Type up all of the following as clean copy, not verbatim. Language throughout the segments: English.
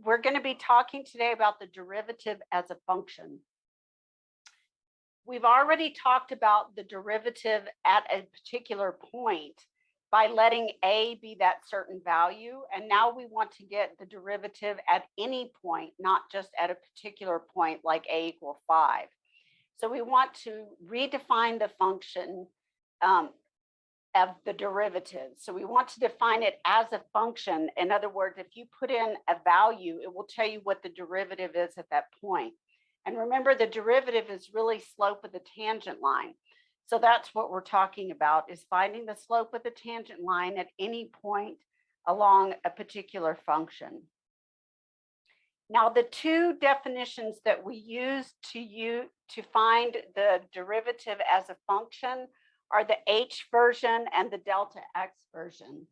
we're going to be talking today about the derivative as a function. We've already talked about the derivative at a particular point by letting a be that certain value. And now we want to get the derivative at any point, not just at a particular point like a equal 5. So we want to redefine the function of the derivative. So we want to define it as a function. In other words, if you put in a value, it will tell you what the derivative is at that point. And remember, the derivative is really slope of the tangent line. So that's what we're talking about, is finding the slope of the tangent line at any point along a particular function. Now, the two definitions that we use to find the derivative as a function are the h version and the delta x version.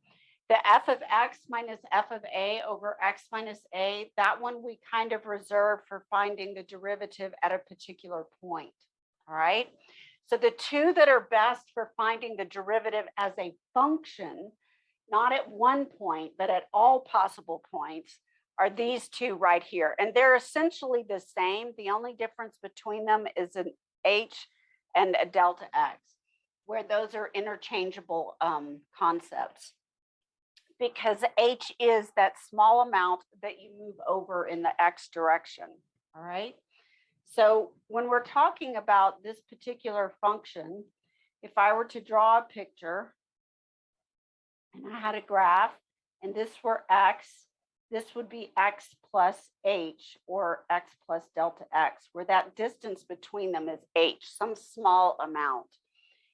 The f of x minus f of a over x minus a, that one we kind of reserve for finding the derivative at a particular point, all right? So the two that are best for finding the derivative as a function, not at one point, but at all possible points, are these two right here. And they're essentially the same. The only difference between them is an h and a delta x, where those are interchangeable concepts, because h is that small amount that you move over in the x direction, all right? So when we're talking about this particular function, if I were to draw a picture and I had a graph and this were x, this would be x plus h, or x plus delta x, where that distance between them is h, some small amount.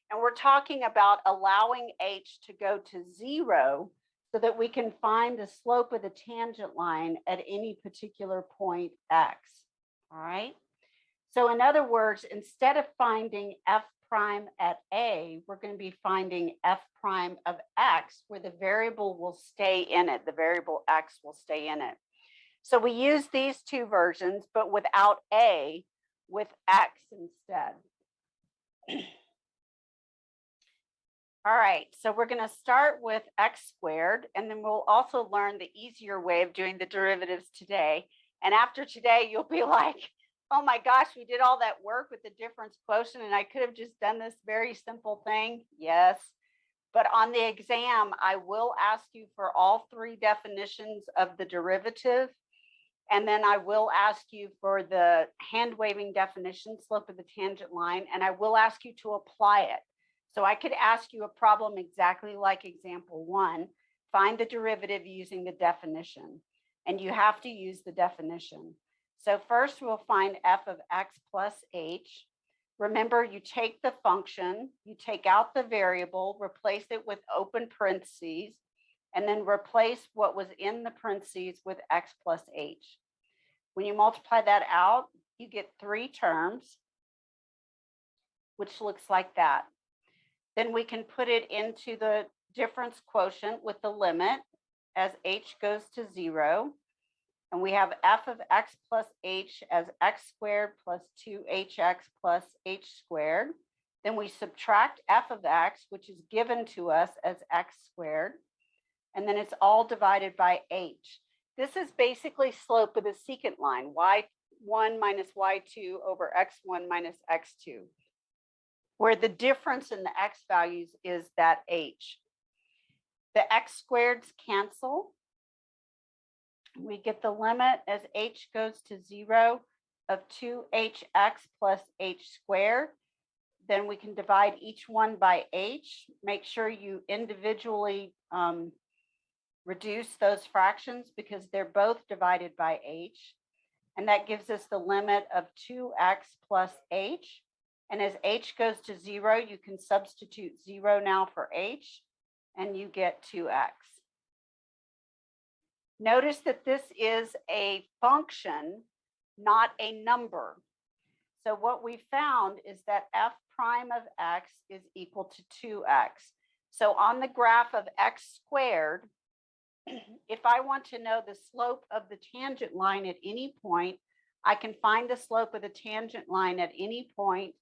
And we're talking about allowing h to go to 0 so that we can find the slope of the tangent line at any particular point x, all right? So in other words, instead of finding f prime at a, we're going to be finding f prime of x, where the variable will stay in it. The variable x will stay in it. So we use these two versions, but without a, with x instead. All right, so we're going to start with x squared, and then we'll also learn the easier way of doing the derivatives today. And after today, you'll be like, oh my gosh, we did all that work with the difference quotient and I could have just done this very simple thing. Yes, but on the exam, I will ask you for all three definitions of the derivative. And then I will ask you for the hand waving definition, slope of the tangent line, and I will ask you to apply it. So I could ask you a problem exactly like example 1, find the derivative using the definition, and you have to use the definition. So first we'll find f of x plus h. Remember, you take the function, you take out the variable, replace it with open parentheses, and then replace what was in the parentheses with x plus h. When you multiply that out, you get 3 terms, which looks like that. Then we can put it into the difference quotient with the limit as h goes to 0. And we have f of x plus h as x squared plus 2hx plus h squared. Then we subtract f of x, which is given to us as x squared. And then it's all divided by h. This is basically slope of the secant line, y1 minus y2 over x1 minus x2, where the difference in the x values is that h. The x squareds cancel. We get the limit as h goes to 0 of 2hx plus h squared. Then we can divide each one by h. Make sure you individually reduce those fractions because they're both divided by h. And that gives us the limit of 2x plus h. And as h goes to 0, you can substitute 0 now for h, and you get 2x. Notice that this is a function, not a number. So what we found is that f prime of x is equal to 2x. So on the graph of x squared, if I want to know the slope of the tangent line at any point, I can find the slope of the tangent line at any point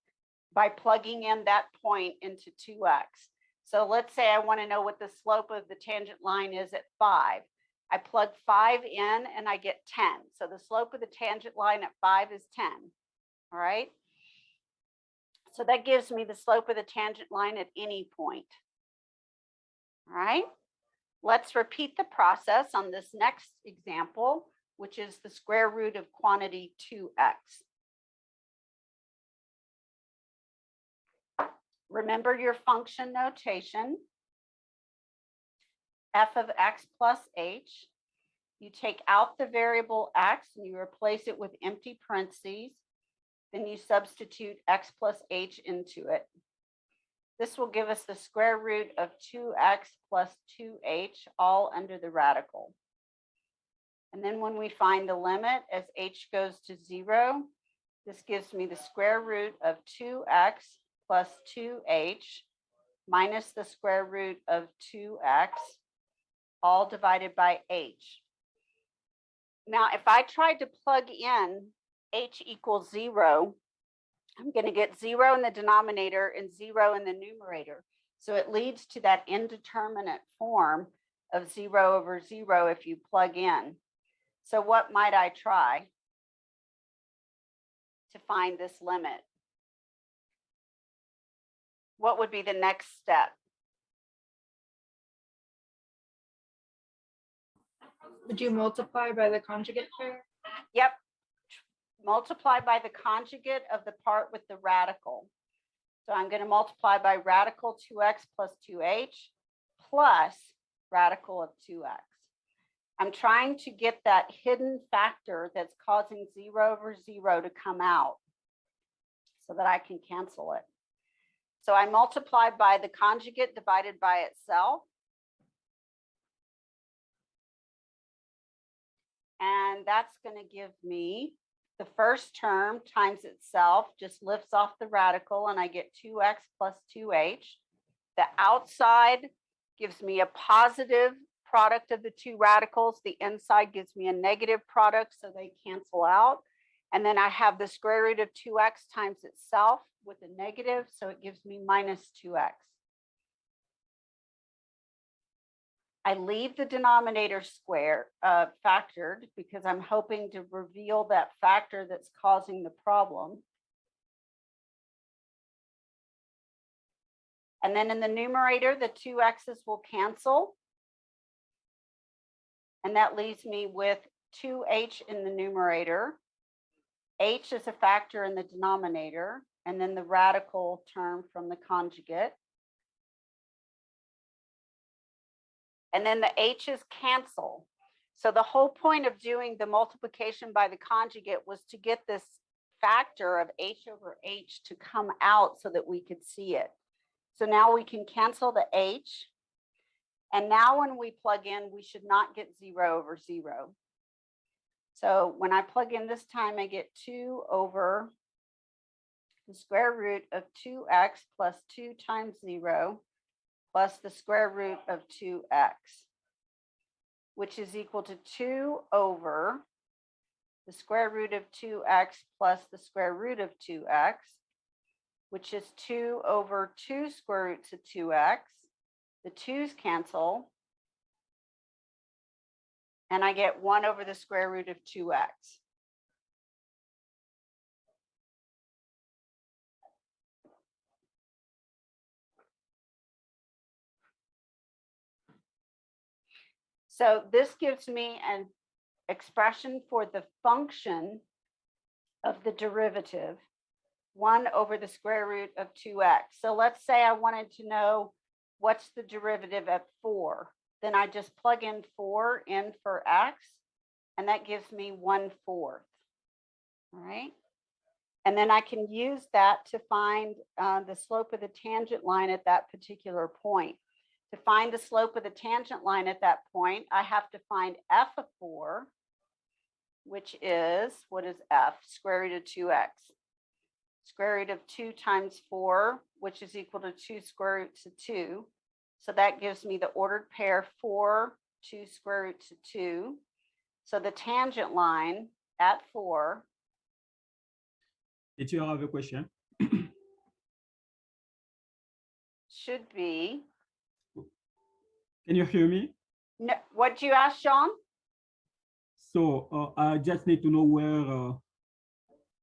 by plugging in that point into 2x. So let's say I want to know what the slope of the tangent line is at 5. I plug 5 in and I get 10. So the slope of the tangent line at 5 is 10. All right. So that gives me the slope of the tangent line at any point. All right. Let's repeat the process on this next example, which is the square root of quantity 2x. Remember your function notation. F of x plus h. You take out the variable x and you replace it with empty parentheses. Then you substitute x plus h into it. This will give us the square root of 2x plus 2h all under the radical. And then when we find the limit as h goes to 0, this gives me the square root of 2x plus 2h minus the square root of 2x all divided by h. Now, if I tried to plug in h equals 0, I'm going to get 0 in the denominator and 0 in the numerator. So it leads to that indeterminate form of 0 over 0 if you plug in. So what might I try to find this limit? What would be the next step? Would you multiply by the conjugate pair? Yep. Multiply by the conjugate of the part with the radical. So I'm going to multiply by radical 2x plus 2h plus radical of 2x. I'm trying to get that hidden factor that's causing 0 over 0 to come out so that I can cancel it. So I multiply by the conjugate divided by itself. And that's going to give me the first term times itself, just lifts off the radical, and I get 2x plus 2h. The outside gives me a positive product of the two radicals. The inside gives me a negative product, so they cancel out. And then I have the square root of 2x times itself with a negative, so it gives me minus 2x. I leave the denominator square factored because I'm hoping to reveal that factor that's causing the problem. And then in the numerator, the 2x's will cancel. And that leaves me with 2h in the numerator. H is a factor in the denominator, and then the radical term from the conjugate. And then the h's cancel. So the whole point of doing the multiplication by the conjugate was to get this factor of h over h to come out so that we could see it. So now we can cancel the h. And now when we plug in, we should not get 0 over 0. So when I plug in this time, I get 2 over the square root of 2x plus 2 times 0 plus the square root of 2x, which is equal to 2 over the square root of 2x plus the square root of 2x, which is 2 over 2 square roots of 2x. The 2's cancel, and I get 1 over the square root of 2x. So this gives me an expression for the function of the derivative, 1 over the square root of 2x. So let's say I wanted to know what's the derivative at 4. Then I just plug in 4 in for x, and that gives me 1/4. All right. And then I can use that to find the slope of the tangent line at that particular point. To find the slope of the tangent line at that point, I have to find f of 4, which is, what is f? Square root of 2x. Square root of 2 times 4, which is equal to 2 square roots of 2. So that gives me the ordered pair 4, 2 square roots of 2. So the tangent line at 4. Did you have a question? Should be. Can you hear me? No, what'd you ask, Sean? So I just need to know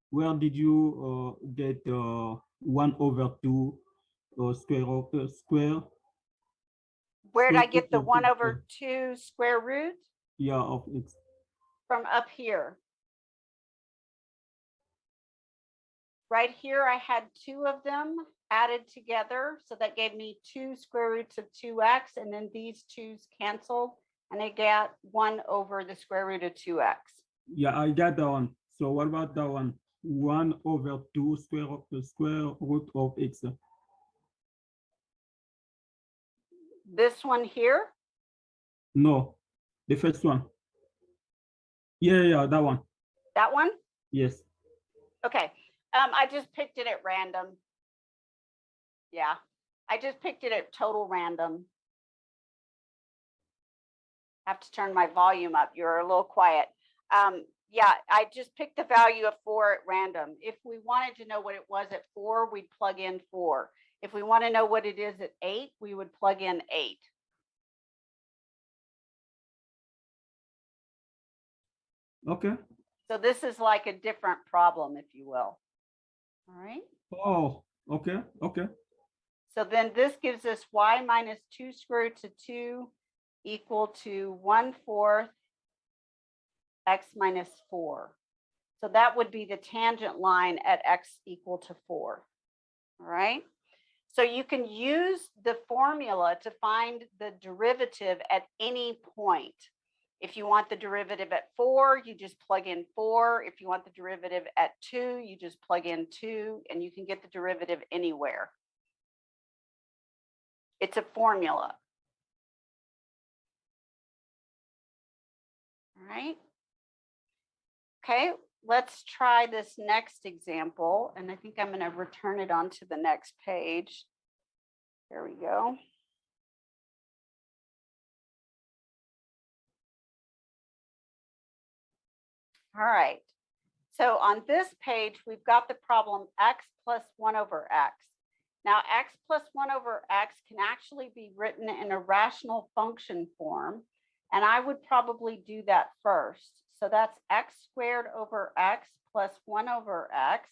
where did you get 1/2 square of square Where did I root get the of 1/2 square root? yeah of x? From up here. Right here, I had two of them added together. So that gave me 2 square roots of 2x. And then these twos canceled. And I got 1 over the square root of 2x. Yeah, I got that one. So what about that one? 1/2 square root of x. This one here. No, the first one. Yeah, that one. That one. Yes. Okay. I just picked it at random. Yeah, I just picked it at total random. I have to turn my volume up. You're a little quiet. Yeah, I just picked the value of 4 at random. If we wanted to know what it was at 4, we'd plug in 4. If we want to know what it is at 8, we would plug in 8. Okay. So this is like a different problem, if you will. All right. Oh, okay. So then this gives us y minus 2 square root of 2 equal to 1/4 x minus 4. So that would be the tangent line at x equal to 4. All right. So you can use the formula to find the derivative at any point. If you want the derivative at 4, you just plug in 4. If you want the derivative at 2, you just plug in 2, and you can get the derivative anywhere. It's a formula. All right. Okay, let's try this next example. And I think I'm going to return it onto the next page. There we go. All right. So on this page, we've got the problem x plus 1/x. Now, x plus 1/x can actually be written in a rational function form. And I would probably do that first. So that's x squared over x plus 1/x,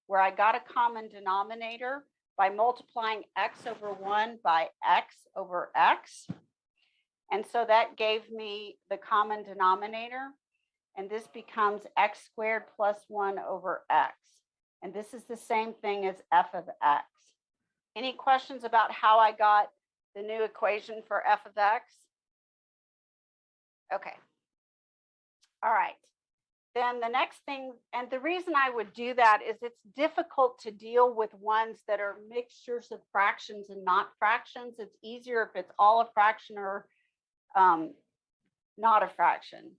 where I got a common denominator by multiplying x over 1 by x over x. And so that gave me the common denominator. And this becomes x squared plus 1/x. And this is the same thing as f of x. Any questions about how I got the new equation for f of x? Okay. All right. Then the next thing, and the reason I would do that is it's difficult to deal with ones that are mixtures of fractions and not fractions. It's easier if it's all a fraction or not a fraction.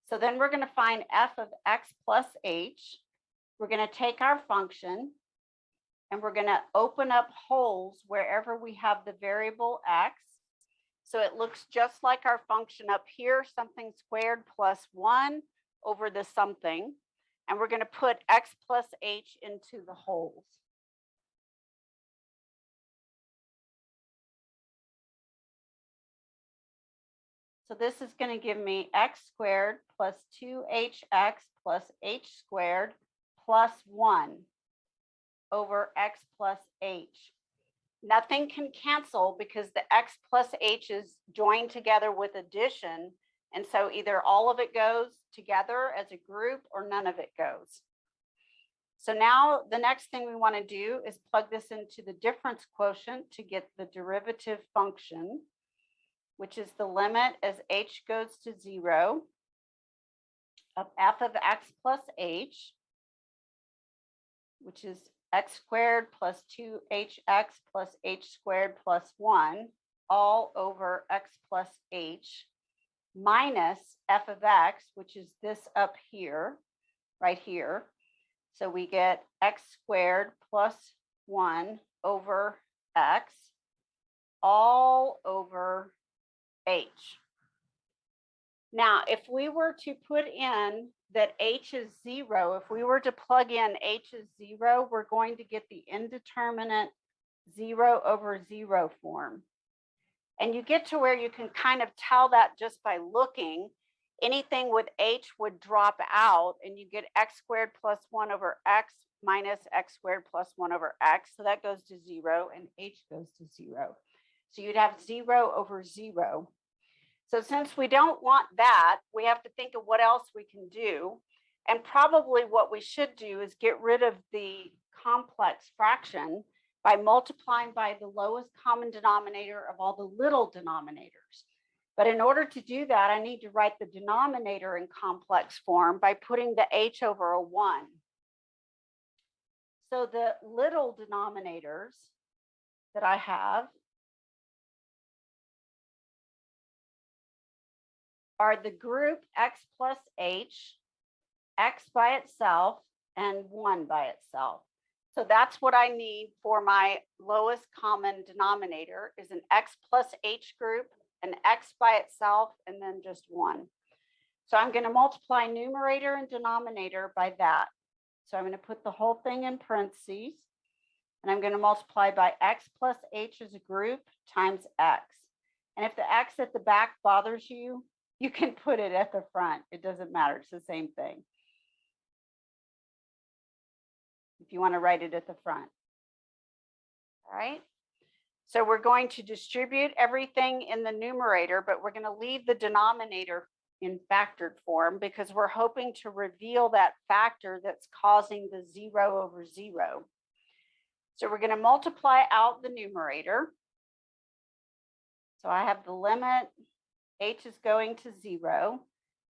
So then we're going to find f of x plus h. We're going to take our function and we're going to open up holes wherever we have the variable x. So it looks just like our function up here, something squared plus 1 over the something. And we're going to put x plus h into the holes. So this is going to give me x squared plus 2hx plus h squared plus 1 over x plus h. Nothing can cancel because the x plus h is joined together with addition. And so either all of it goes together as a group or none of it goes. So now the next thing we want to do is plug this into the difference quotient to get the derivative function, which is the limit as h goes to 0 of f of x plus h, which is x squared plus 2hx plus h squared plus 1 all over x plus h minus f of x, which is this up here, right here. So we get x squared plus 1 over x all over h. Now, if we were to put in that h is 0, if we were to plug in h is 0, we're going to get the indeterminate 0 over 0 form. And you get to where you can kind of tell that just by looking. anything with h would drop out and you get x squared plus 1 over x minus x squared plus 1 over x. So that goes to 0 and h goes to 0. So you'd have 0 over 0. So since we don't want that, we have to think of what else we can do. And probably what we should do is get rid of the complex fraction by multiplying by the lowest common denominator of all the little denominators. But in order to do that, I need to write the denominator in complex form by putting the h over a 1. So the little denominators that I have are the group x plus h, x by itself, and 1 by itself. So that's what I need for my lowest common denominator is an x plus h group, an x by itself, and then just 1. So I'm going to multiply numerator and denominator by that. So I'm going to put the whole thing in parentheses, and I'm going to multiply by x plus h as a group times x. And if the x at the back bothers you, you can put it at the front. It doesn't matter. It's the same thing. If you want to write it at the front. All right. So we're going to distribute everything in the numerator, but we're going to leave the denominator in factored form because we're hoping to reveal that factor that's causing the 0 over 0. So we're going to multiply out the numerator. So I have the limit, h is going to 0.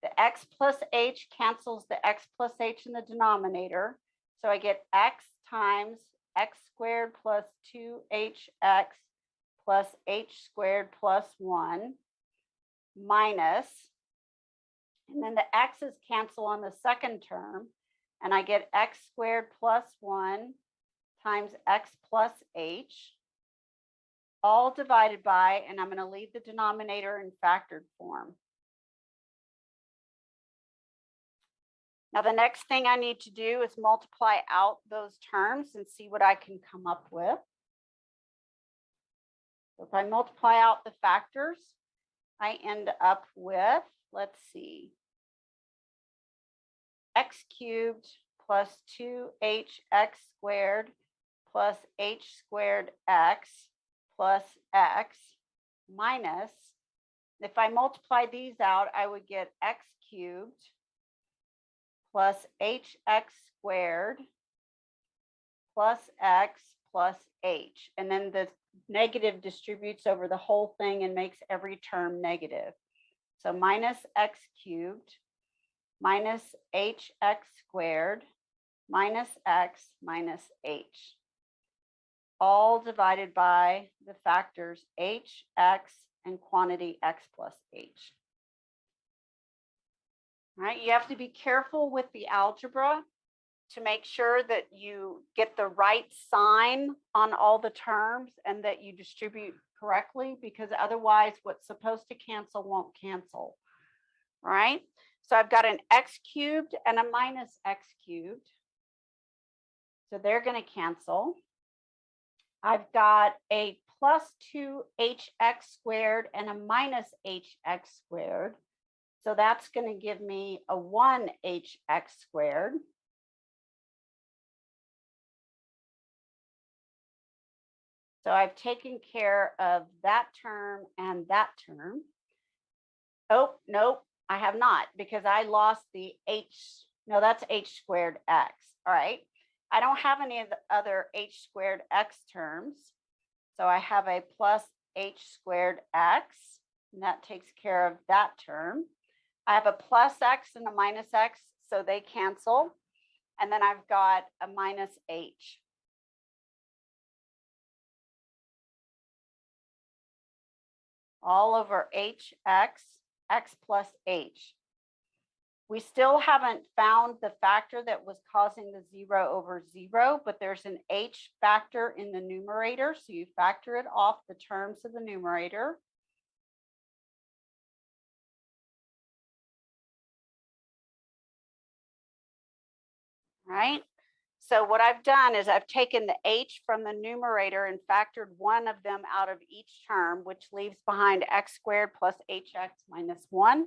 The x plus h cancels the x plus h in the denominator. So I get x times x squared plus 2hx plus h squared plus 1 minus, and then the x's cancel on the second term, and I get x squared plus 1 times x plus h, all divided by, and I'm going to leave the denominator in factored form. Now, the next thing I need to do is multiply out those terms and see what I can come up with. So if I multiply out the factors, I end up with, let's see, x cubed plus 2hx squared plus h squared x plus x minus, if I multiply these out, I would get x cubed plus hx squared plus x plus h. And then the negative distributes over the whole thing and makes every term negative. So minus x cubed minus hx squared minus x minus h, all divided by the factors h, x, and quantity x plus h. All right, you have to be careful with the algebra to make sure that you get the right sign on all the terms and that you distribute correctly, because otherwise what's supposed to cancel won't cancel. All right, so I've got an x cubed and a minus x cubed. So they're going to cancel. I've got a plus 2hx squared and a minus hx squared. So that's going to give me a 1hx squared. So I've taken care of that term and that term. Oh, nope, I have not, because I lost the h. No, that's h squared x. All right. I don't have any of the other h squared x terms. So I have a plus h squared x, and that takes care of that term. I have a plus x and a minus x, so they cancel. And then I've got a minus h. All over hx, x plus h. We still haven't found the factor that was causing the 0 over 0, but there's an h factor in the numerator. So you factor it off the terms of the numerator. Right? So what I've done is I've taken the h from the numerator and factored one of them out of each term, which leaves behind x squared plus hx minus 1.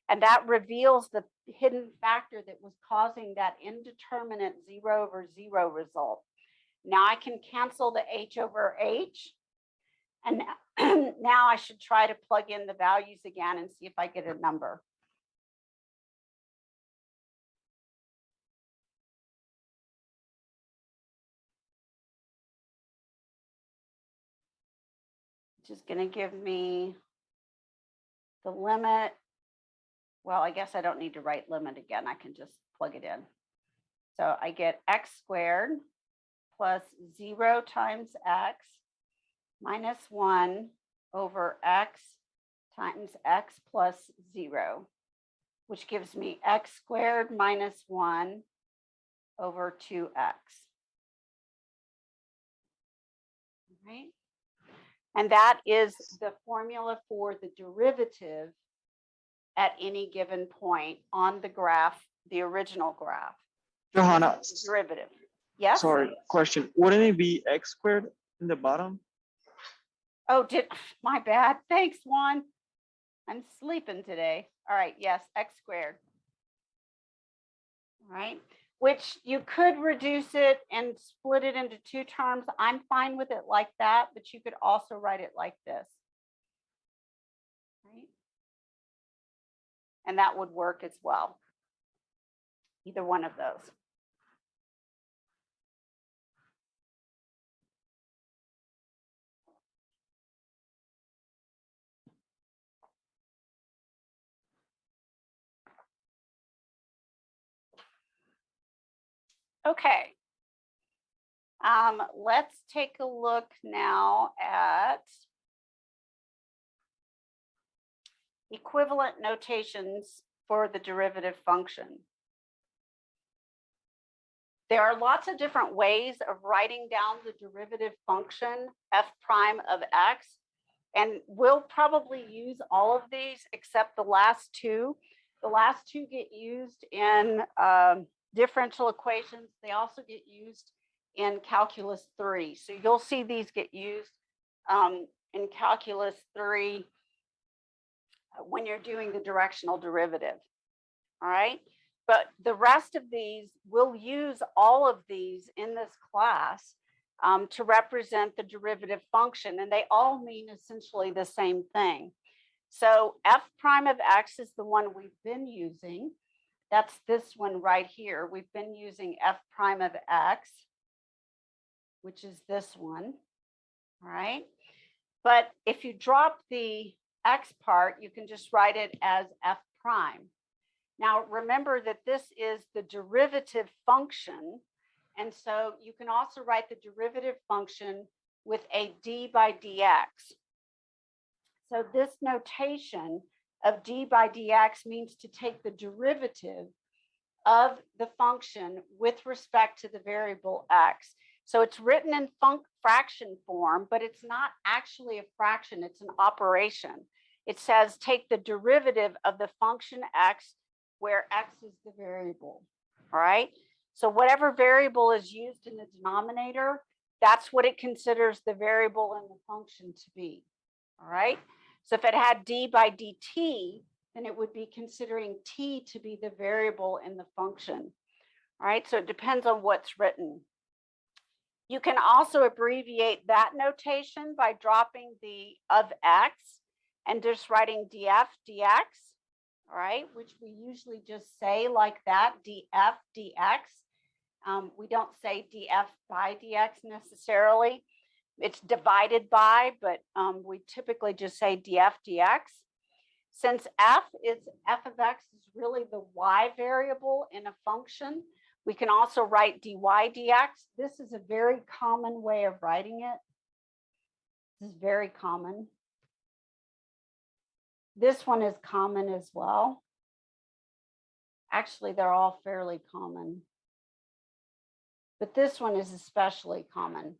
And that reveals the hidden factor that was causing that indeterminate 0/0 result. Now I can cancel the h over h. And now I should try to plug in the values again and see if I get a number. Which is going to give me the limit. Well, I guess I don't need to write limit again. I can just plug it in. So I get x squared plus 0 times x minus 1 over x times x plus 0, which gives me x squared minus 1 over 2x. Right? And that is the formula for the derivative at any given point on the graph, the original graph. Johanna, Derivative. Yes? sorry, question. Wouldn't it be x squared in the bottom? Oh, my bad. Thanks, Juan. I'm sleeping today. All right, yes, x squared. All right, which you could reduce it and split it into 2 terms. I'm fine with it like that, but you could also write it like this. Right? And that would work as well. Either one of those. Okay. Let's take a look now at equivalent notations for the derivative function. There are lots of different ways of writing down the derivative function f prime of x, and we'll probably use all of these except the last two. The last two get used in differential equations. They also get used in calculus 3. So you'll see these get used in calculus 3 when you're doing the directional derivative. All right. But the rest of these, we'll use all of these in this class to represent the derivative function, and they all mean essentially the same thing. So f prime of x is the one we've been using. That's this one right here. We've been using f prime of x, which is this one. All right. But if you drop the x part, you can just write it as f prime. Now, remember that this is the derivative function. And so you can also write the derivative function with a d by dx. So this notation of d by dx means to take the derivative of the function with respect to the variable x. So it's written in fraction form, but it's not actually a fraction, it's an operation. It says take the derivative of the function x where x is the variable, all right? So whatever variable is used in the denominator, that's what it considers the variable in the function to be, all right? So if it had d by dt, then it would be considering t to be the variable in the function, all right? So it depends on what's written. You can also abbreviate that notation by dropping the of x and just writing df dx, all right, which we usually just say like that, df dx. We don't say df by dx necessarily. It's divided by, but we typically just say df dx. Since f of x is really the y variable in a function, we can also write dy dx. This is a very common way of writing it. This is very common. This one is common as well. Actually, they're all fairly common, but this one is especially common.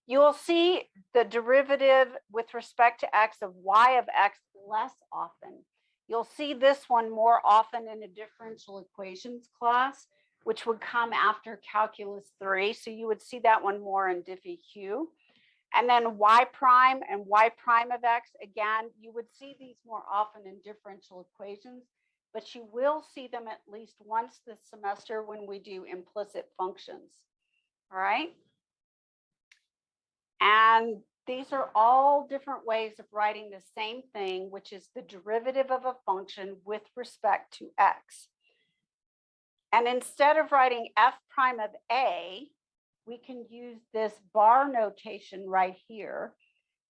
You will see the derivative with respect to x of y of x less often. You'll see this one more often in a differential equations class, which would come after calculus 3. So you would see that one more in Diffie-Q. And then y prime and y prime of x, again, you would see these more often in differential equations but you will see them at least once this semester when we do implicit functions. All right. And these are all different ways of writing the same thing, which is the derivative of a function with respect to x. And instead of writing f prime of a, we can use this bar notation right here.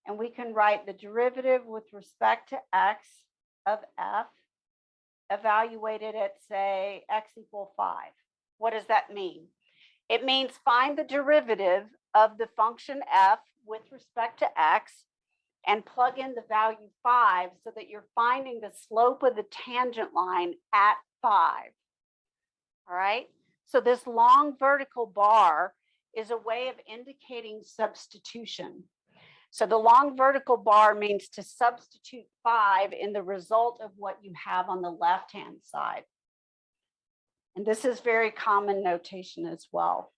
And we can write the derivative with respect to x of f, evaluated at, say, x equal 5. What does that mean? It means find the derivative of the function f with respect to x and plug in the value 5 so that you're finding the slope of the tangent line at 5. All right, so this long vertical bar is a way of indicating substitution. So the long vertical bar means to substitute 5 in the result of what you have on the left-hand side. And this is very common notation as well.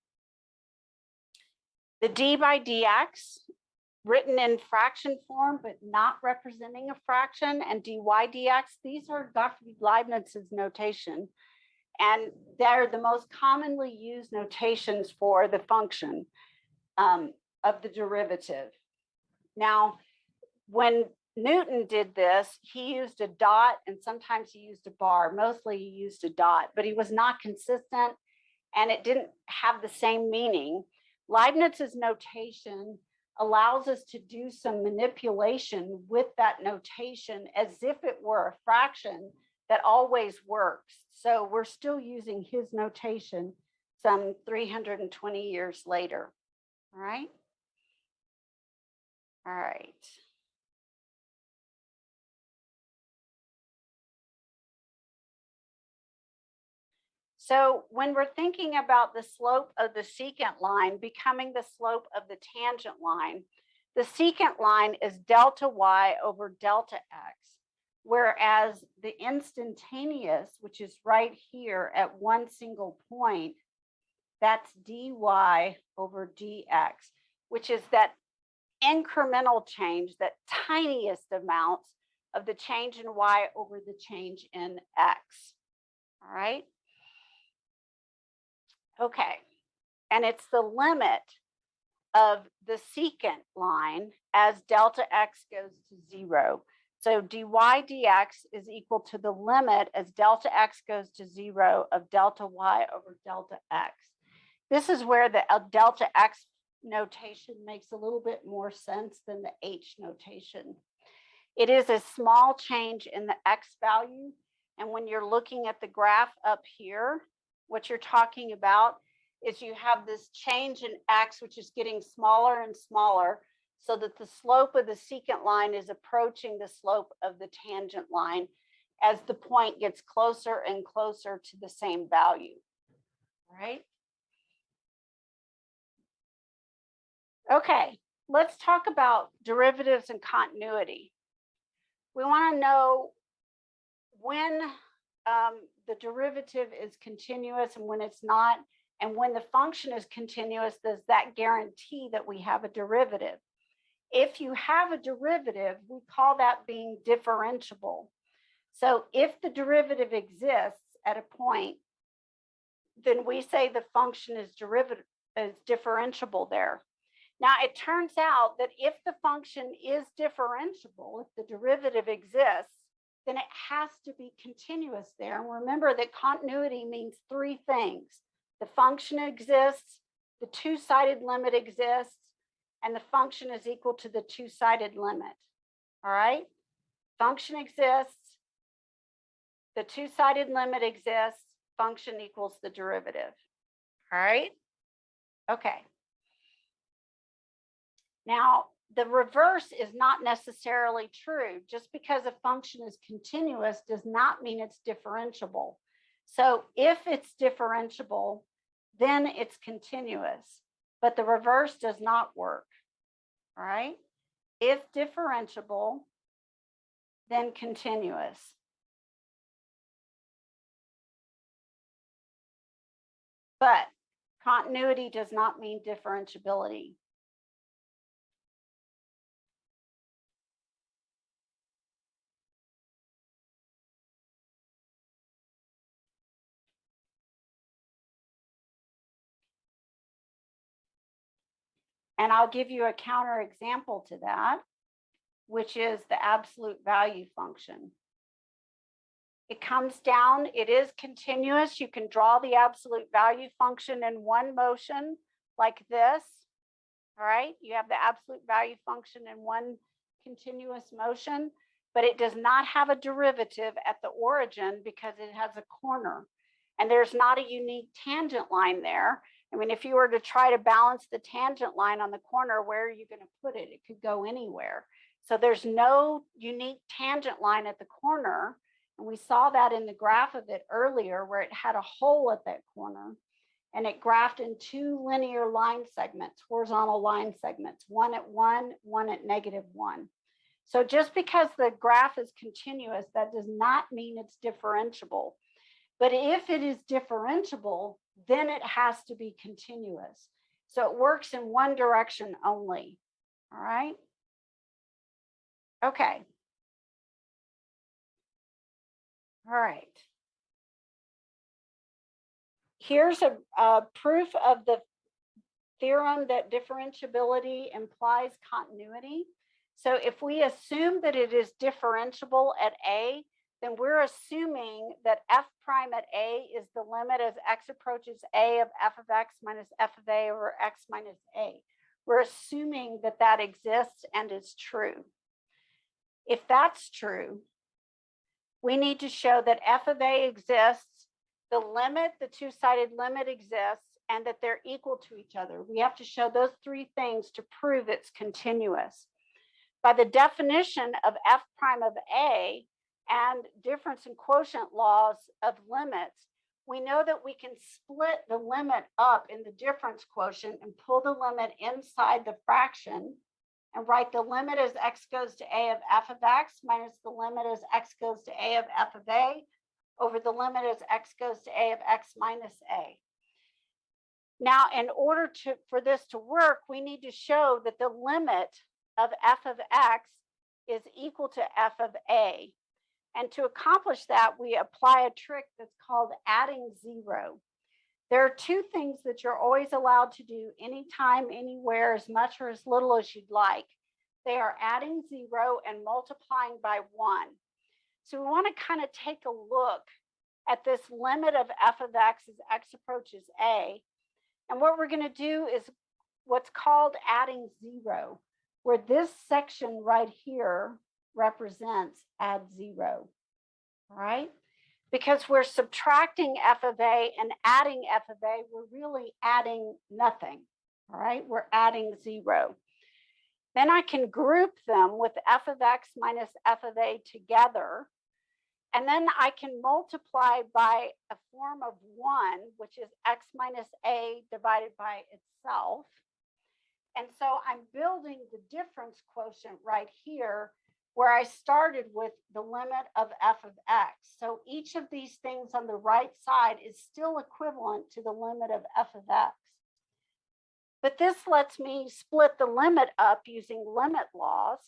The d by dx, written in fraction form, but not representing a fraction, and dy dx, these are Gottfried Leibniz's notation. And they're the most commonly used notations for the function of the derivative. Now, when Newton did this, he used a dot and sometimes he used a bar. Mostly he used a dot, but he was not consistent and it didn't have the same meaning. Leibniz's notation allows us to do some manipulation with that notation as if it were a fraction that always works. So we're still using his notation some 320 years later. All right. All right. So when we're thinking about the slope of the secant line becoming the slope of the tangent line, the secant line is delta y over delta x, whereas the instantaneous, which is right here at one single point, that's dy over dx, which is that incremental change, that tiniest amounts of the change in y over the change in x. All right. Okay. And it's the limit of the secant line as delta x goes to 0. So dy dx is equal to the limit as delta x goes to 0 of delta y over delta x. This is where the delta x notation makes a little bit more sense than the h notation. It is a small change in the x value. And when you're looking at the graph up here, what you're talking about is you have this change in x, which is getting smaller and smaller, so that the slope of the secant line is approaching the slope of the tangent line as the point gets closer and closer to the same value. All right. Okay, let's talk about derivatives and continuity. We want to know when the derivative is continuous and when it's not, and when the function is continuous, does that guarantee that we have a derivative? If you have a derivative, we call that being differentiable. So if the derivative exists at a point, then we say the function is differentiable there. Now, it turns out that if the function is differentiable, if the derivative exists, then it has to be continuous there. And remember that continuity means three things. The function exists, the two-sided limit exists, and the function is equal to the two-sided limit. All right? Function exists, the two-sided limit exists, function equals the derivative. All right? Okay. Now, the reverse is not necessarily true. Just because a function is continuous does not mean it's differentiable. So if it's differentiable, then it's continuous, but the reverse does not work. All right? If differentiable, then continuous. But continuity does not mean differentiability. And I'll give you a counter example to that, which is the absolute value function. It comes down, it is continuous. You can draw the absolute value function in one motion like this. All right, you have the absolute value function in one continuous motion, but it does not have a derivative at the origin because it has a corner. And there's not a unique tangent line there. I mean, if you were to try to balance the tangent line on the corner, where are you going to put it? It could go anywhere. So there's no unique tangent line at the corner. And we saw that in the graph of it earlier, where it had a hole at that corner. And it graphed in two linear line segments, horizontal line segments, one at 1, one at -1. So just because the graph is continuous, that does not mean it's differentiable. But if it is differentiable, then it has to be continuous. So it works in one direction only. All right. Okay. All right. Here's a proof of the theorem that differentiability implies continuity. So if we assume that it is differentiable at A, then we're assuming that f prime at A is the limit as x approaches A of f of x minus f of A over x minus A. We're assuming that that exists and is true. If that's true, we need to show that f of A exists, the limit, the two-sided limit exists, and that they're equal to each other. We have to show those three things to prove it's continuous. By the definition of f prime of A and difference in quotient laws of limits, we know that we can split the limit up in the difference quotient and pull the limit inside the fraction and write the limit as x goes to A of f of x minus the limit as x goes to A of f of A over the limit as x goes to A of x minus A. Now, in order for this to work, we need to show that the limit of f of x is equal to f of A. And to accomplish that, we apply a trick that's called adding zero. There are two things that you're always allowed to do anytime, anywhere, as much or as little as you'd like. They are adding zero and multiplying by 1. So we want to kind of take a look at this limit of f of x as x approaches A. And what we're going to do is what's called adding zero, where this section right here represents add zero. All right? Because we're subtracting f of A and adding f of A, we're really adding nothing. All right? We're adding zero. Then I can group them with f of x minus f of A together. And then I can multiply by a form of 1, which is x minus A divided by itself. And so I'm building the difference quotient right here, where I started with the limit of f of x. So each of these things on the right side is still equivalent to the limit of f of x. But this lets me split the limit up using limit laws.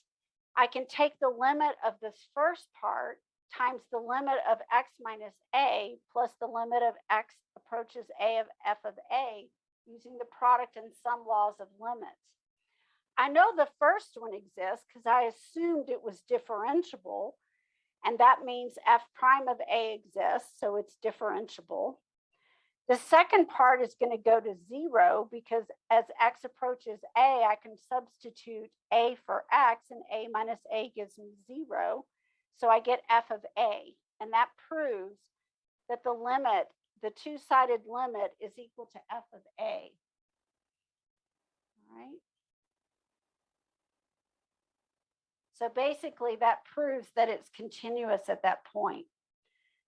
I can take the limit of this first part times the limit of x minus A plus the limit of x approaches A of f of A using the product and sum laws of limits. I know the first one exists because I assumed it was differentiable, and that means f prime of A exists, so it's differentiable. The second part is going to go to 0 because as x approaches A, I can substitute A for x, and A minus A gives me 0. So I get f of A, and that proves that the limit, the two-sided limit, is equal to f of A. All right. So basically that proves that it's continuous at that point.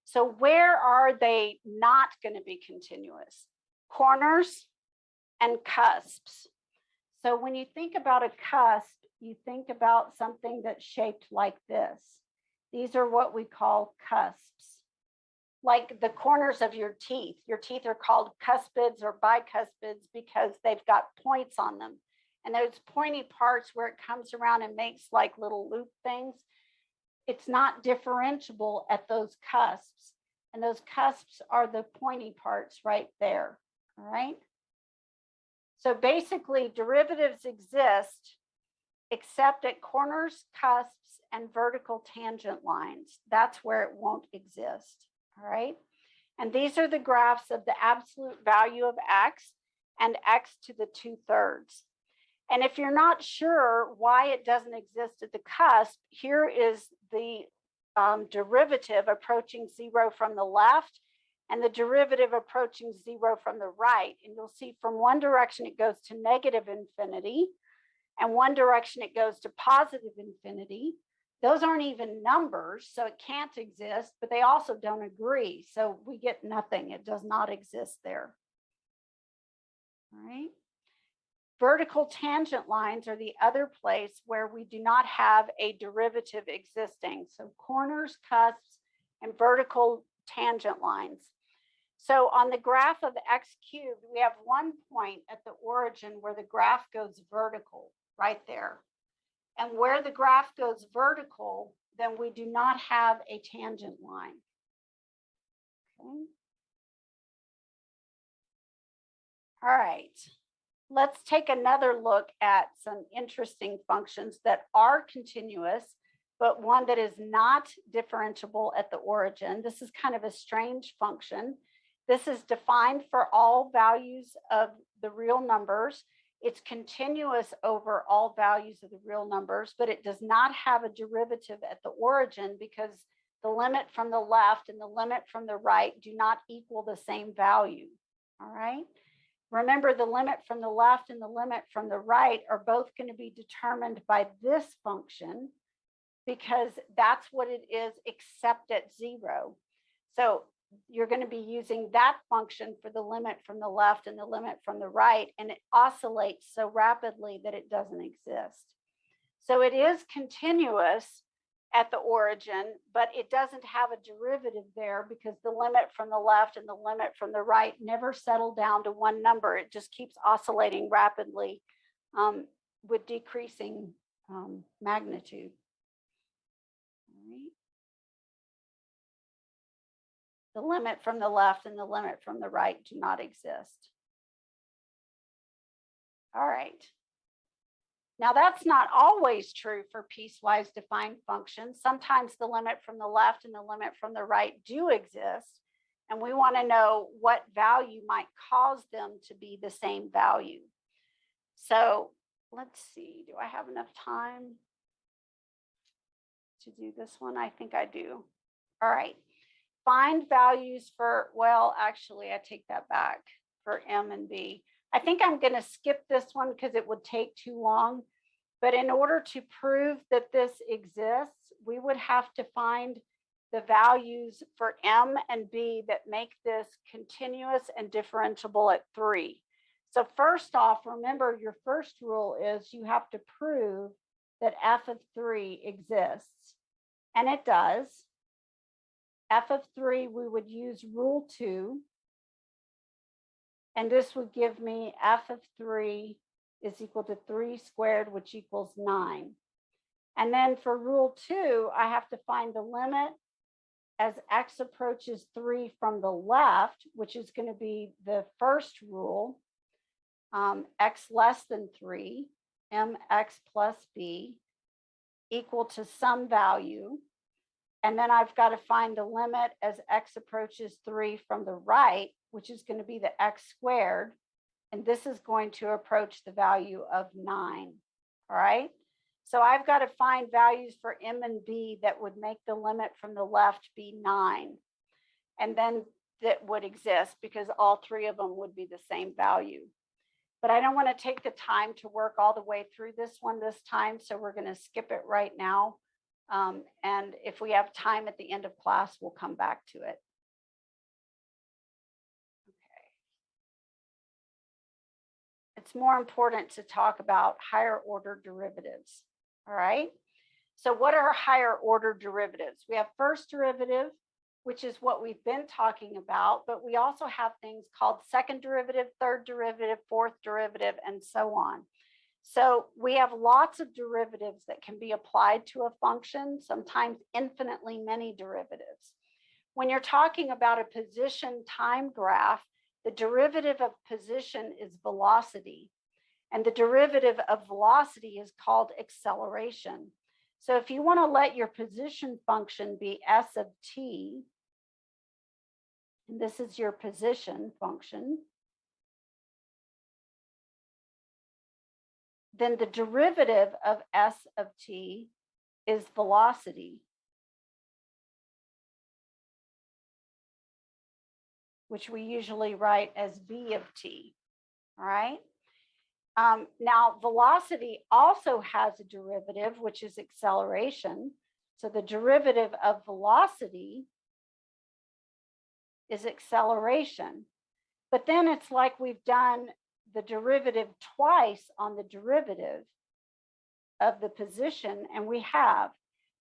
So where are they not going to be continuous? Corners and cusps. So when you think about a cusp, you think about something that's shaped like this. These are what we call cusps, like the corners of your teeth. Your teeth are called cuspids or bicuspids because they've got points on them. And those pointy parts where it comes around and makes like little loop things, it's not differentiable at those cusps. And those cusps are the pointy parts right there. All right. So basically, derivatives exist except at corners, cusps, and vertical tangent lines. That's where it won't exist. All right. And these are the graphs of the absolute value of x and x to the 2/3. And if you're not sure why it doesn't exist at the cusp, here is the derivative approaching 0 from the left and the derivative approaching 0 from the right. And you'll see from one direction it goes to negative infinity, and one direction it goes to positive infinity. Those aren't even numbers, so it can't exist, but they also don't agree. So we get nothing. It does not exist there. All right. Vertical tangent lines are the other place where we do not have a derivative existing. So corners, cusps, and vertical tangent lines. So on the graph of x cubed, we have one point at the origin where the graph goes vertical, right there. And where the graph goes vertical, then we do not have a tangent line. Okay. All right. Let's take another look at some interesting functions that are continuous, but one that is not differentiable at the origin. This is kind of a strange function. This is defined for all values of the real numbers. It's continuous over all values of the real numbers, but it does not have a derivative at the origin because the limit from the left and the limit from the right do not equal the same value. All right. Remember, the limit from the left and the limit from the right are both going to be determined by this function because that's what it is except at 0. So you're going to be using that function for the limit from the left and the limit from the right, and it oscillates so rapidly that it doesn't exist. So it is continuous at the origin, but it doesn't have a derivative there because the limit from the left and the limit from the right never settle down to one number. It just keeps oscillating rapidly with decreasing magnitude. All right. The limit from the left and the limit from the right do not exist. All right. Now, that's not always true for piecewise defined functions. Sometimes the limit from the left and the limit from the right do exist, and we want to know what value might cause them to be the same value. So let's see, do I have enough time to do this one? I think I do. All right. Find values for, well, actually, I take that back, for M and B. I think I'm going to skip this one because it would take too long. But in order to prove that this exists, we would have to find the values for M and B that make this continuous and differentiable at 3. So first off, remember your first rule is you have to prove that f of 3 exists. And it does. F of 3, we would use rule 2. And this would give me f of 3 is equal to 3 squared, which equals 9. And then for rule 2, I have to find the limit as x approaches 3 from the left, which is going to be the first rule, x less than 3, mx plus b, equal to some value. And then I've got to find the limit as x approaches 3 from the right, which is going to be the x squared. And this is going to approach the value of 9. All right. So I've got to find values for M and B that would make the limit from the left be 9. And then that would exist because all 3 of them would be the same value. But I don't want to take the time to work all the way through this one this time. So we're going to skip it right now. And if we have time at the end of class, we'll come back to it. It's more important to talk about higher order derivatives. All right. So what are higher order derivatives? We have first derivative, which is what we've been talking about, but we also have things called second derivative, third derivative, fourth derivative, and so on. So we have lots of derivatives that can be applied to a function, sometimes infinitely many derivatives. When you're talking about a position time graph, The derivative of position is velocity, and the derivative of velocity is called acceleration. So if you want to let your position function be s of t, and this is your position function, then the derivative of s of t is velocity, which we usually write as v of t, all right? Now, velocity also has a derivative, which is acceleration. So the derivative of velocity is acceleration. But then it's like we've done the derivative twice on the derivative of the position, and we have.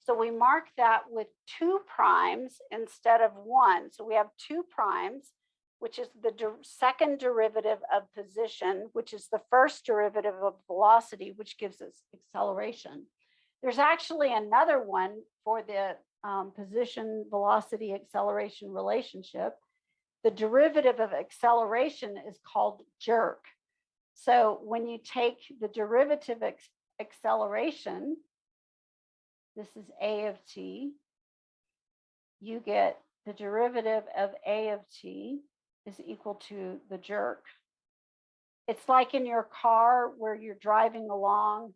So we mark that with 2 primes instead of 1. So we have 2 primes, which is the second derivative of position, which is the first derivative of velocity, which gives us acceleration. There's actually another one for the position, velocity, acceleration relationship. The derivative of acceleration is called jerk. So when you take the derivative acceleration, this is a of t, you get the derivative of a of t is equal to the jerk. It's like in your car where you're driving along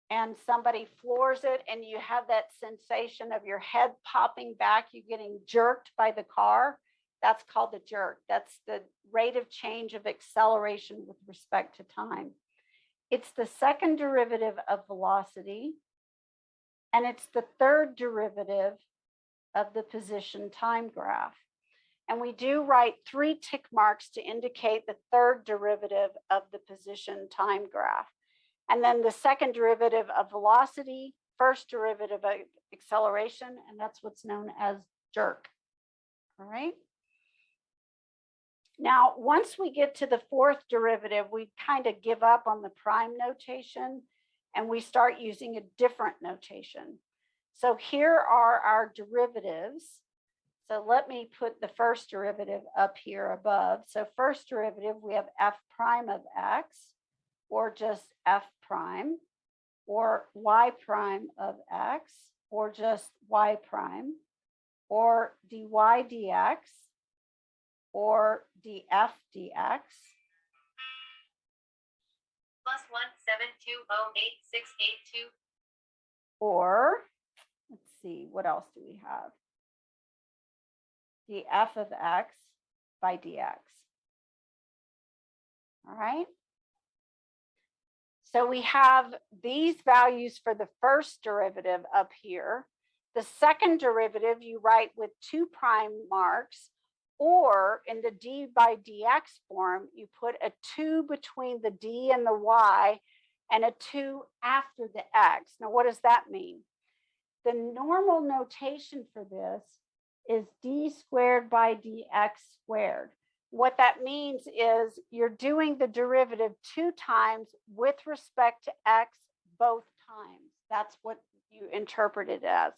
and somebody floors it and you have that sensation of your head popping back, you getting jerked by the car. That's called the jerk. That's the rate of change of acceleration with respect to time. It's the second derivative of velocity, and it's the third derivative of the position time graph. And we do write 3 tick marks to indicate the third derivative of the position time graph. And then the second derivative of velocity, first derivative of acceleration, and that's what's known as jerk. All right. Now, once we get to the fourth derivative, we kind of give up on the prime notation and we start using a different notation. So here are our derivatives. So let me put the first derivative up here above. So first derivative, we have f prime of x, or just f prime, or y prime of x, or just y prime, or dy dx, or df dx. +172086882. Or, let's see, what else do we have? Df of x by dx. All right. So we have these values for the first derivative up here. The second derivative you write with 2 prime marks, or in the d by dx form, you put a 2 between the d and the y and a 2 after the x. Now, what does that mean? The normal notation for this is d squared by dx squared. What that means is you're doing the derivative 2 times with respect to x both times. That's what you interpret it as.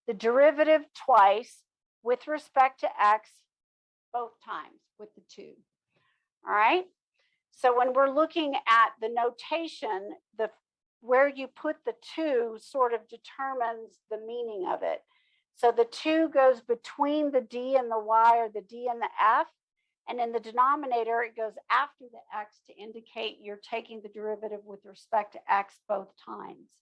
The derivative twice with respect to x both times with the 2. All right. So when we're looking at the notation, where you put the 2 sort of determines the meaning of it. So the 2 goes between the d and the y, or the d and the f. And in the denominator, it goes after the x to indicate you're taking the derivative with respect to x both times.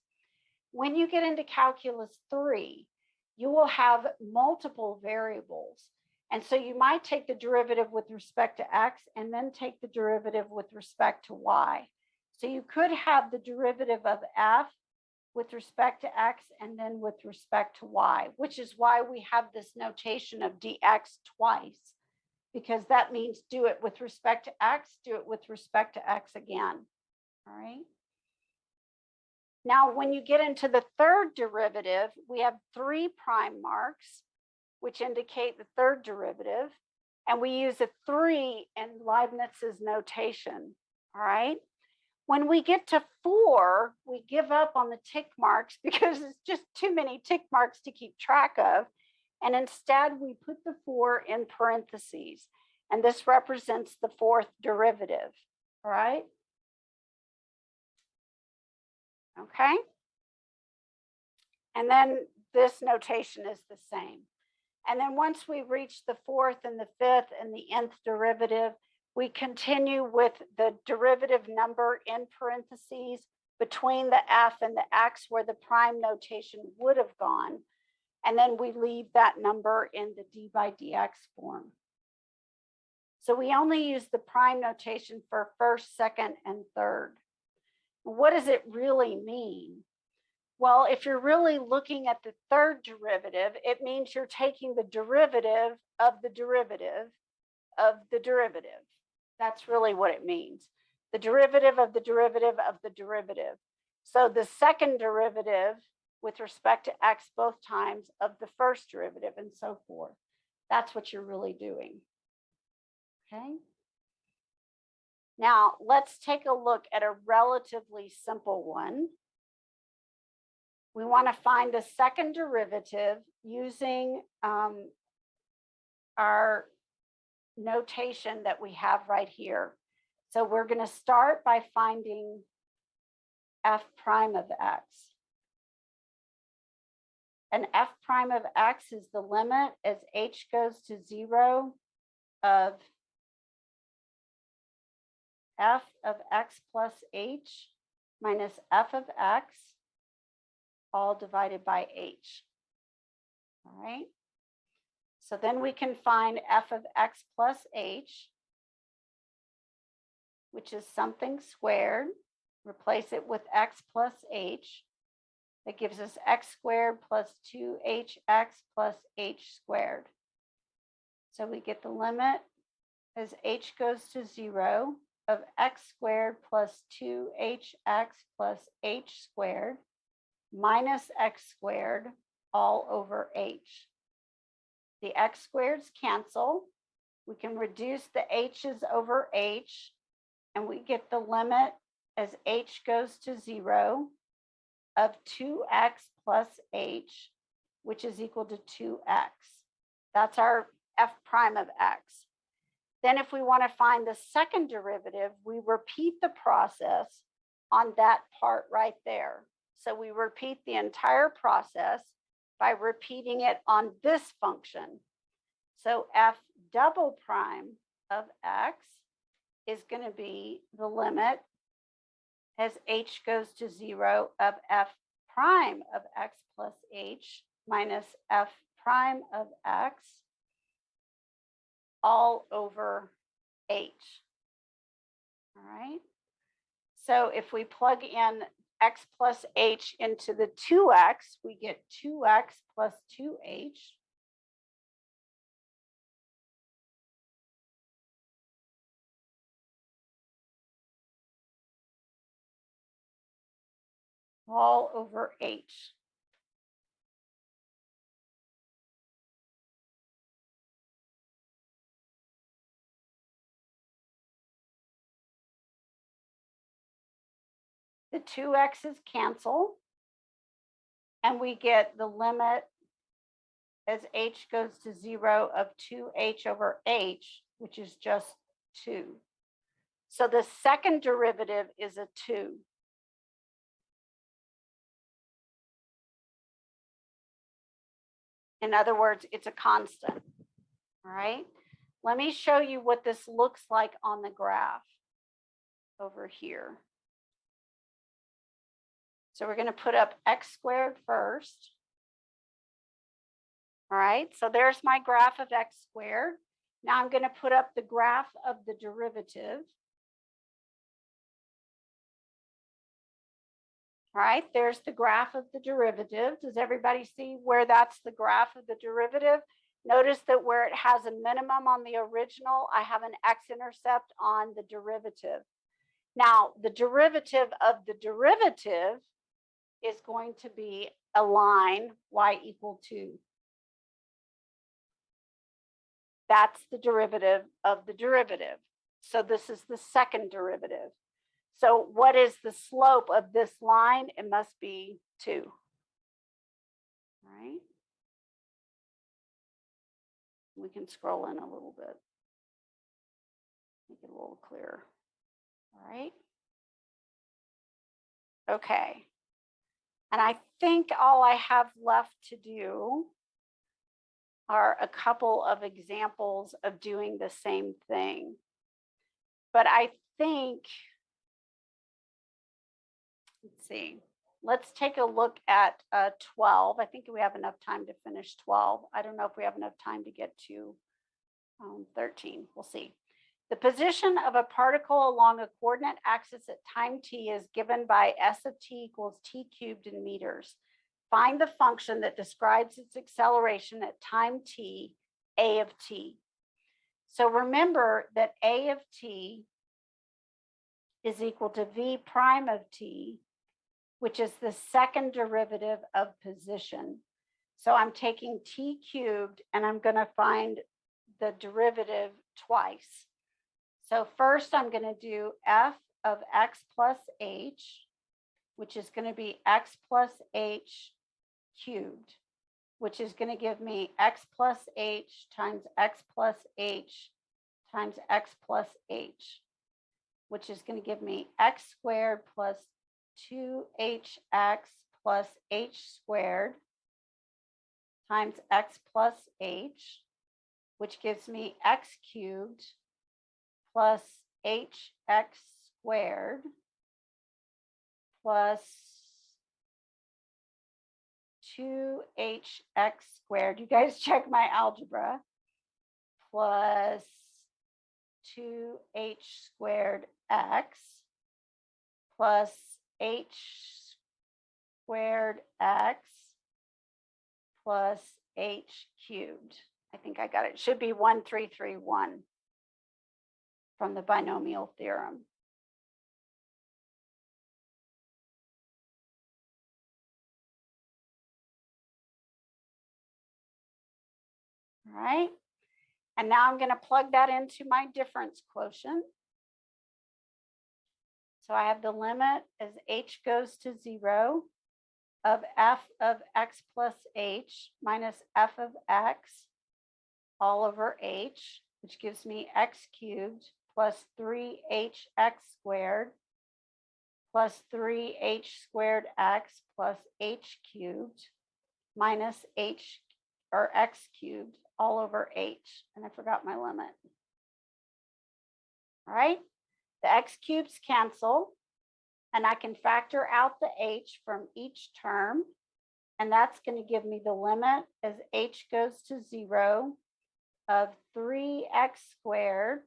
When you get into calculus 3, you will have multiple variables. And so you might take the derivative with respect to x and then take the derivative with respect to y. So you could have the derivative of f with respect to x and then with respect to y, which is why we have this notation of dx twice, because that means do it with respect to x, do it with respect to x again. All right. Now, when you get into the third derivative, we have 3 prime marks, which indicate the third derivative, and we use a 3 in Leibniz's notation. All right. When we get to 4, we give up on the tick marks because it's just too many tick marks to keep track of. And instead, we put the 4 in parentheses. And this represents the fourth derivative, all right? Okay. And then this notation is the same. And then once we reach the fourth and the fifth and the nth derivative, we continue with the derivative number in parentheses between the f and the x where the prime notation would have gone. And then we leave that number in the d by dx form. So we only use the prime notation for first, second, and third. What does it really mean? Well, if you're really looking at the third derivative, it means you're taking the derivative of the derivative of the derivative. That's really what it means. The derivative of the derivative of the derivative. So the second derivative with respect to x both times of the first derivative and so forth. That's what you're really doing. Okay. Now let's take a look at a relatively simple one. We want to find the second derivative using our notation that we have right here. So we're going to start by finding f prime of x. And f prime of x is the limit as h goes to 0 of f of x plus h minus f of x all divided by h. All right. So then we can find f of x plus h, which is something squared. Replace it with x plus h. That gives us x squared plus 2hx plus h squared. So we get the limit as h goes to 0 of x squared plus 2hx plus h squared minus x squared all over h. The x squareds cancel. We can reduce the h's over h, and we get the limit as h goes to 0 of 2x plus h, which is equal to 2x. That's our f prime of x. Then if we want to find the second derivative, we repeat the process on that part right there. So we repeat the entire process by repeating it on this function. So f double prime of x is going to be the limit as h goes to 0 of f prime of x plus h minus f prime of x all over h. All right. So if we plug in x plus h into the 2x, we get 2x plus 2h. All over h. The 2x's cancel, and we get the limit as h goes to 0 of 2h over h, which is just 2. So the second derivative is a 2. In other words, it's a constant. All right. Let me show you what this looks like on the graph over here. So we're going to put up x squared first. All right, so there's my graph of x squared. Now I'm going to put up the graph of the derivative. All right, there's the graph of the derivative. Does everybody see where that's the graph of the derivative? Notice that where it has a minimum on the original, I have an x-intercept on the derivative. Now, the derivative of the derivative is going to be a line y equal 2. That's the derivative of the derivative. So this is the second derivative. So what is the slope of this line? It must be 2. All right. We can scroll in a little bit. Make it a little clearer. All right. Okay. And I think all I have left to do are a couple of examples of doing the same thing. But I think, let's see, let's take a look at 12. I think we have enough time to finish 12. I don't know if we have enough time to get to 13. We'll see. The position of a particle along a coordinate axis at time t is given by s of t equals t cubed in meters. Find the function that describes its acceleration at time t, a of t. So remember that a of t is equal to v prime of t, which is the second derivative of position. So I'm taking t cubed and I'm going to find the derivative twice. So first I'm going to do f of x plus h, which is going to be x plus h cubed, which is going to give me x plus h times x plus h times x plus h, which is going to give me x squared plus 2hx plus h squared times x plus h, which gives me x cubed plus hx squared plus 2hx squared. You guys check my algebra. Plus 2h squared x plus h squared x plus h cubed. I think I got it. It should be 1331 from the binomial theorem. All right. And now I'm going to plug that into my difference quotient. So I have the limit as h goes to 0 of f of x plus h minus f of x all over h, which gives me x cubed plus 3hx squared plus 3h squared x plus h cubed minus h or x cubed all over h. And I forgot my limit. All right. The x cubes cancel, and I can factor out the h from each term. And that's going to give me the limit as h goes to 0 of 3x squared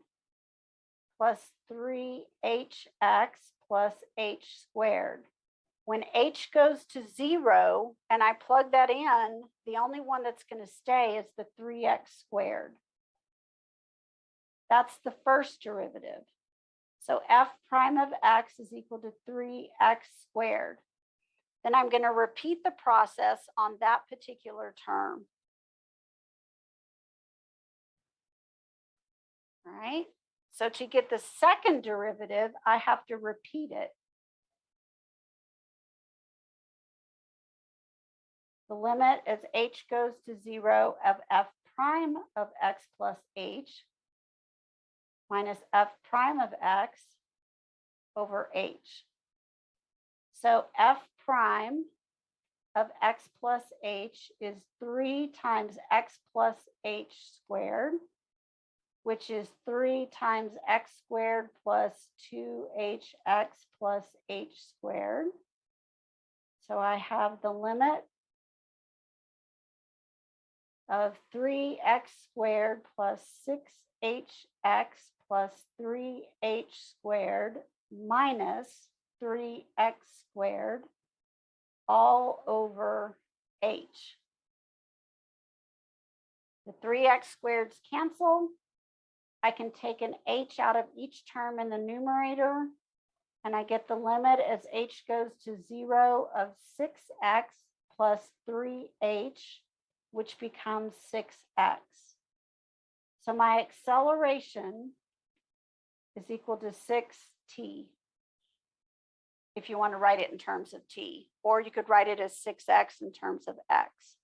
plus 3hx plus h squared. When h goes to 0 and I plug that in, the only one that's going to stay is the 3x squared. That's the first derivative. So f prime of x is equal to 3x squared. Then I'm going to repeat the process on that particular term. All right. So to get the second derivative, I have to repeat it. The limit as h goes to 0 of f prime of x plus h minus f prime of x over h. So f prime of x plus h is 3 times x plus h squared, which is 3 times x squared plus 2hx plus h squared. So I have the limit of 3x squared plus 6hx plus 3h squared minus 3x squared all over h. The 3x squareds cancel. I can take an h out of each term in the numerator, and I get the limit as h goes to 0 of 6x plus 3h, which becomes 6x. So my acceleration is equal to 6t, if you want to write it in terms of t, or you could write it as 6x in terms of x.